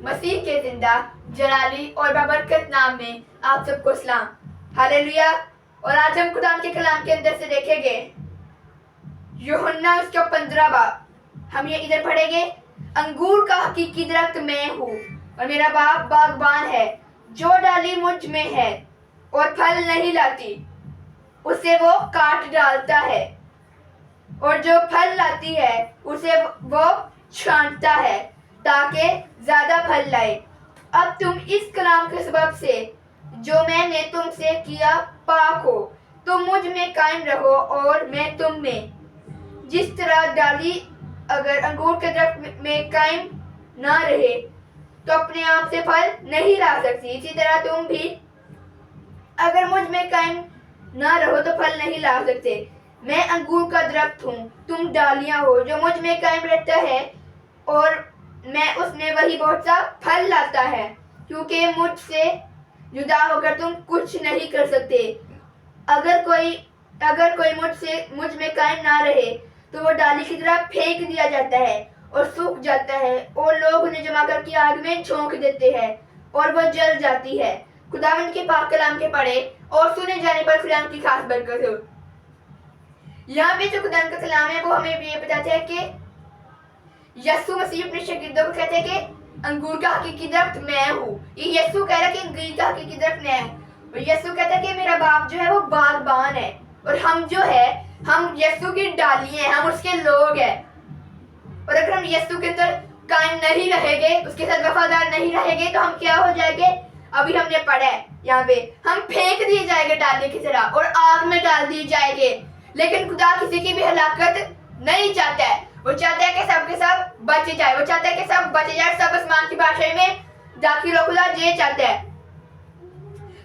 मसीह के जिंदा जलाली और बाबरकत नाम में आप सबको सलाम। हालेलुया। और आज हम खुदा के कलाम के अंदर से देखेंगे यूहन्ना उसका 15 बाब। हम ये इधर पढ़ेंगे, अंगूर का हकीकी दरख्त मैं हूँ और मेरा बाप बागबान है। जो डाली मुझ में है और फल नहीं लाती उसे वो काट डालता है, और जो फल लाती है उसे वो छांटता है ताकि ज्यादा फल लाए। अब तुम इस कलाम के सबब से जो मैंने तुमसे किया पाक हो। तुम मुझ में कायम रहो और मैं तुम में। जिस तरह डाली अगर अंगूर के दरख्त में कायम ना रहे तो अपने आप से फल नहीं ला सकती, इसी तरह तुम भी अगर मुझ में कायम ना रहो तो फल नहीं ला सकते। मैं अंगूर का दरख्त हूँ, तुम डालियां हो। जो मुझ में कायम रहता है और मैं उसमें, वही बहुत सा फल लाता है, क्योंकि मुझसे जुदा होकर तुम कुछ नहीं कर सकते। अगर कोई मुझ में कायम ना रहे तो वो डाली की तरह फेंक दिया जाता है और सूख जाता है, और लोग उन्हें जमा करके आग में झोंक देते हैं और वह जल जाती है। खुदावंद के पाक कलाम के पढ़े और सुने जाने पर खुदावंद की खास बरकत हो। यहाँ पे जो खुदावंद का कलाम है वो हमें ये बताता है कि यीशु मसीह अपने शागिर्दों को कहते हैं कि अंगूर का हकीकी दरख्त मैं हूँ। ये यीशु कह रहा है कि अंगूर का हकीकी दरख्त मैं हूँ, और यीशु कहता है कि मेरा बाप जो है वो बागबान है और हम जो है हम यीशु की डाली हैं, हम उसके लोग हैं। और अगर हम यीशु के अंदर कायम नहीं रहेंगे, उसके साथ वफादार नहीं रहेंगे, तो हम क्या हो जाएंगे? अभी हमने पढ़ा है यहाँ पे, हम फेंक दिए जाएंगे डाली की तरह और आग में डाल दिए जाएंगे। लेकिन खुदा किसी की भी हलाकत नहीं चाहता है, वो चाहता है कि सब के सब बच जाए, वो चाहता है कि सब बच जाए, सब आसमान की भाषा में दाखिल हो। खुदा ये चाहता है।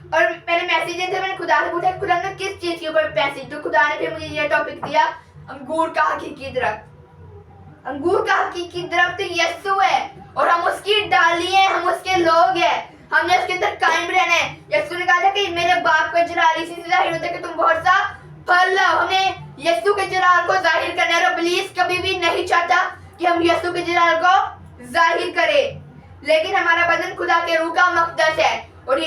और मैंने मैसेज दिया था, मैंने खुदा से पूछा खुदा ने किस चीज के ऊपर मैसेज, तो खुदा ने फिर मुझे ये टॉपिक दिया, अंगूर का हकीकी दरख्त। अंगूर का हकीकी दरख्त यीशु है और हम उसकी डाली हैं, हम उसके लोग हैं, हमने उसके अंदर कायम रहना है। यीशु ने कहा था कि मेरे बाप को जलाली से जाहिर होता है कि तुम बहुत सा फल लाओ। हमें यीशु के जलाल को जाहिर करना है। और इब्लीस कभी भी नहीं चाहता कि हम यीशु के जलाल को जाहिर करें, लेकिन हमारा बदन खुदा के रूह का मकदस है और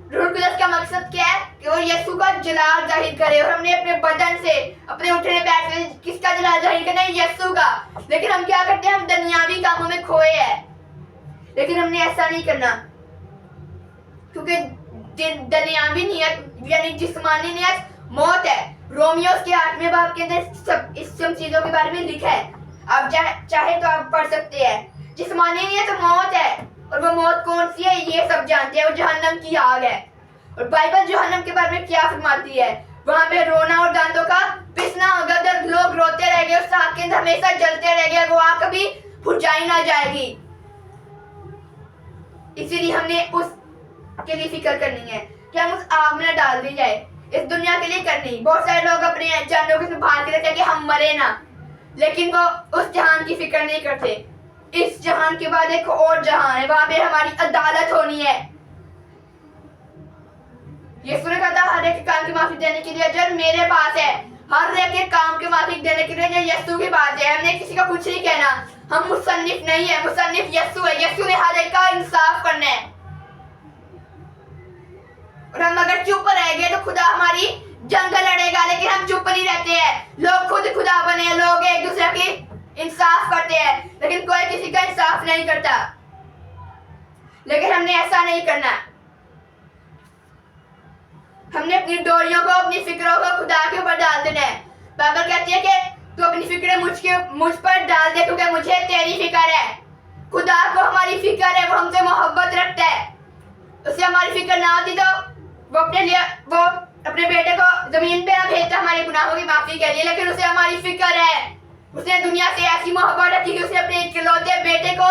रूह कुदस का मकसद क्या है कि वो यीशु का जलाल जाहिर करे। और हमने अपने बदन से, अपने उठने बैठने किसका जलाल जाहिर करना है? यीशु का। लेकिन हम क्या करते हैं? हम दुनियावी कामों में खोए हैं। लेकिन हमने ऐसा नहीं करना, क्योंकि दुनियावी नियत यानी जिस्मानी नियत मौत है। रोमियोस के 8वें बाब के अंदर सब चीजों के बारे में लिखा है, आप चाहे तो आप पढ़ सकते हैं। जिस्मानी नियत मौत है, और वो मौत कौन सी है ये सब जानते हैं, वो जहन्नम की आग है। और बाइबल जहन्नम के बारे में क्या फरमाती है? वहां पे रोना और दांतों का पिसना होगा, दर्द, लोग रोते रहेंगे, उस आग के अंदर हमेशा जलते रहेंगे, वो आग कभी बुझाई ना जाएगी। इसीलिए हमने उसके लिए फिक्र करनी है कि हम उस आग में डाल दी जाए, इस दुनिया के लिए करनी। बहुत सारे लोग अपने जानों को संभाल के रखते हैं कि हम मरे ना, लेकिन वो उस जहान की फिक्र नहीं करते। इस जहान के बाद एक और जहान है, वहां पे हमारी अदालत होनी है। यीशु ने कहा था हर एक काम की माफी देने के लिए अजर मेरे पास है। हर एक काम की माफी देने के लिए यीशु की बात है। हमने किसी का कुछ नहीं कहना, हम मुसन्निफ नहीं है, मुसन्निफ यीशु है। यीशु ने हर एक का इंसाफ करना है। और हम अगर चुप रहेंगे तो खुदा हमारी जंग लड़ेगा, लेकिन हम चुप नहीं रहते हैं। लोग खुद खुदा बने, लोग एक दूसरे की इंसाफ करते हैं, लेकिन कोई किसी का इंसाफ नहीं करता। लेकिन हमने ऐसा नहीं करना। हमने अपनी डोरियों को, अपनी फिक्रों को खुदा के ऊपर डाल देना है। बाइबल कहती है कि तू अपनी फिक्रें मुझ पर डाल दे, क्योंकि मुझे तेरी फिक्र है। खुदा को हमारी फिक्र है, वो हमसे मोहब्बत रखता है। उसे हमारी फिक्र ना होती तो वो अपने बेटे को जमीन पे ना भेजता हमारे गुनाहों की माफी के लिए, लेकिन उसे हमारी फिक्र है। उसने दुनिया से ऐसी मोहब्बत रखी कि उसने अपने इकलौते बेटे को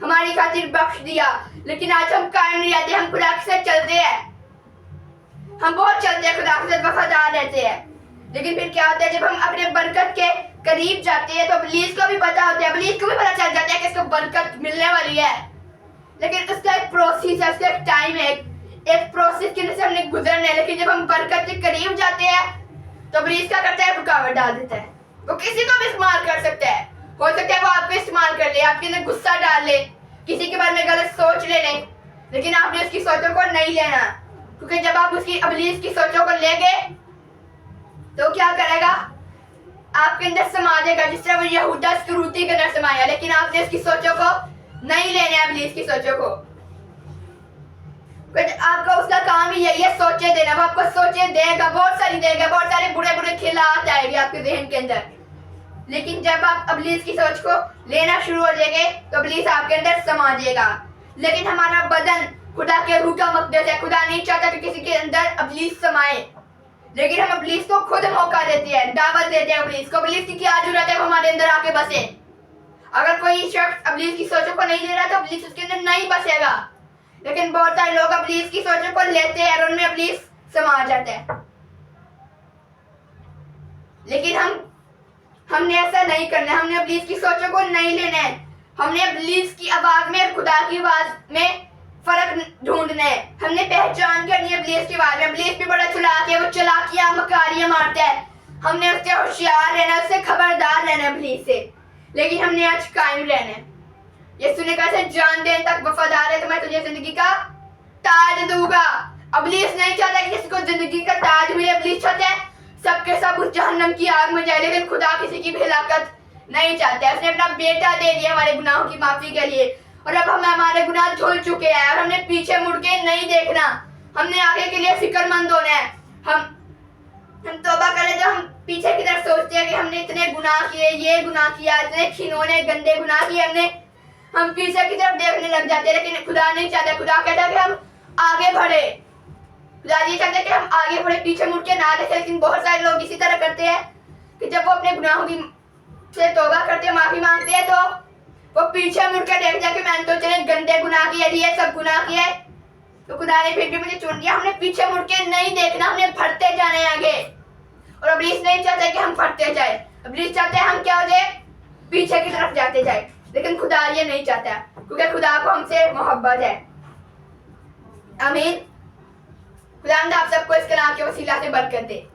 हमारी खातिर बख्श दिया। लेकिन आज हम कायम नहीं रहते, हम खुदा के साथ चलते हैं, हम बहुत चलते हैं, खुदा के साथ वफादार रहते हैं। लेकिन फिर क्या होता है? जब हम अपने बरकत के करीब जाते हैं तो इब्लीस को भी पता होता है, इब्लीस को भी पता चल जाता है कि इसको बरकत मिलने वाली है। लेकिन उसका एक प्रोसेस है, उसका एक टाइम है, एक प्रोसेस के से हमने गुजरना है। लेकिन जब हम बरकत के करीब जाते हैं तो इब्लीस क्या करता है? रुकावट डाल देता है। वो किसी को भी इस्तेमाल कर सकता है, हो सकता है वो आपको इस्तेमाल कर ले, आपके अंदर गुस्सा डाल ले, किसी के बारे में गलत सोच ले लें, लेकिन आपने उसकी सोचों को नहीं लेना, क्योंकि जब आप उसकी इब्लीस की सोचों को लेंगे तो क्या करेगा, आपके अंदर समा जाएगा, जिस तरह वो यहूदा इस्करियोती के अंदर समाया। लेकिन आपने उसकी सोचों को नहीं लेना, इब्लीस की सोचों को। आपका उसका काम ही यही है, सोचे देना। वो आपको सोचे देगा, बहुत सारी देगा, बहुत सारे बुरे बुरे ख्यालात आएंगे आपके जहन के अंदर। लेकिन जब आप इब्लीस की सोच को लेना शुरू हो जाएंगे तो इब्लीस आपके अंदर समा जाएगा। लेकिन हमारा बदन खुदा के रूह का मकदस है। खुदा नहीं चाहता कि किसी के अंदर इब्लीस समाए, लेकिन हम इब्लीस को खुद मौका देते हैं, दावत देते हैं इब्लीस को। इब्लीस की क्या जरूरत है वो हमारे अंदर आके बसे? अगर कोई शख्स इब्लीस की सोचों को नहीं ले रहा तो इब्लीस उसके अंदर नहीं बसेगा। लेकिन बहुत सारे लोग इब्लीस की सोचों को लेते हैं और उनमें इब्लीस समा जाता है। लेकिन हमने ऐसा नहीं करना है। हमने इब्लीस की सोचों को नहीं लेना है। हमने इब्लीस की आवाज में और खुदा की आवाज में फर्क ढूंढना है। हमने पहचान करनी है इब्लीस की आवाज में। इब्लीस भी बड़ा चालाक है, वो चालाकियां मकारियां मारता है। हमने उससे होशियार रहना, उससे खबरदार रहना इब्लीस से। लेकिन हमने आज कायम रहना है। यीशु ने कहा जान देने तक वफादार है तो मैं तुझे जिंदगी का ताज दूंगा। इब्लीस नहीं चाहता कि किसी को जिंदगी का ताज मिले। इब्लीस चाहता है सबके सब उस जहन्नम की आग में जाए। लेकिन खुदा किसी की भी हलाकत नहीं चाहता है। उसने अपना बेटा दे दिया हमारे गुनाहों की माफी के लिए, और अब हम हमारे गुनाह धुल चुके हैं और हमने पीछे मुड़ के नहीं देखना। हमने आगे के लिए फिक्रमंद होना है। हम तौबा करें तो हम पीछे की तरफ सोचते हैं कि हमने इतने गुनाह किए, ये गुनाह किया, इतने खिनौने गंदे गुनाह किए हमने, हम पीछे की तरफ देखने लग जाते हैं। लेकिन खुदा नहीं चाहता। खुदा कहता है कि हम आगे बढ़े। खुदा ये चाहता है कि हम आगे बढ़े, पीछे मुड़ के ना देखें। लेकिन बहुत सारे लोग इसी तरह करते हैं कि जब वो अपने गुनाहों की से तौबा करते हैं, माफी मांगते हैं, तो वो पीछे मुड़ के देख जाके मैंने तो चले गंदे गुनाह किए, ये सब गुनाह किए, तो खुदा ने फिर भी मुझे चुन लिया। हमने पीछे मुड़ के नहीं देखना, हमने बढ़ते जाना है आगे। और इब्लीस नहीं चाहता कि हम बढ़ते जाए। इब्लीस चाहते हैं हम क्या हो जाए, पीछे की तरफ जाते जाए। लेकिन खुदा ये नहीं चाहता, क्योंकि खुदा को हमसे मोहब्बत है। आमीन। खुदा आप सबको इस कलाम के वसीला से बरकत दे।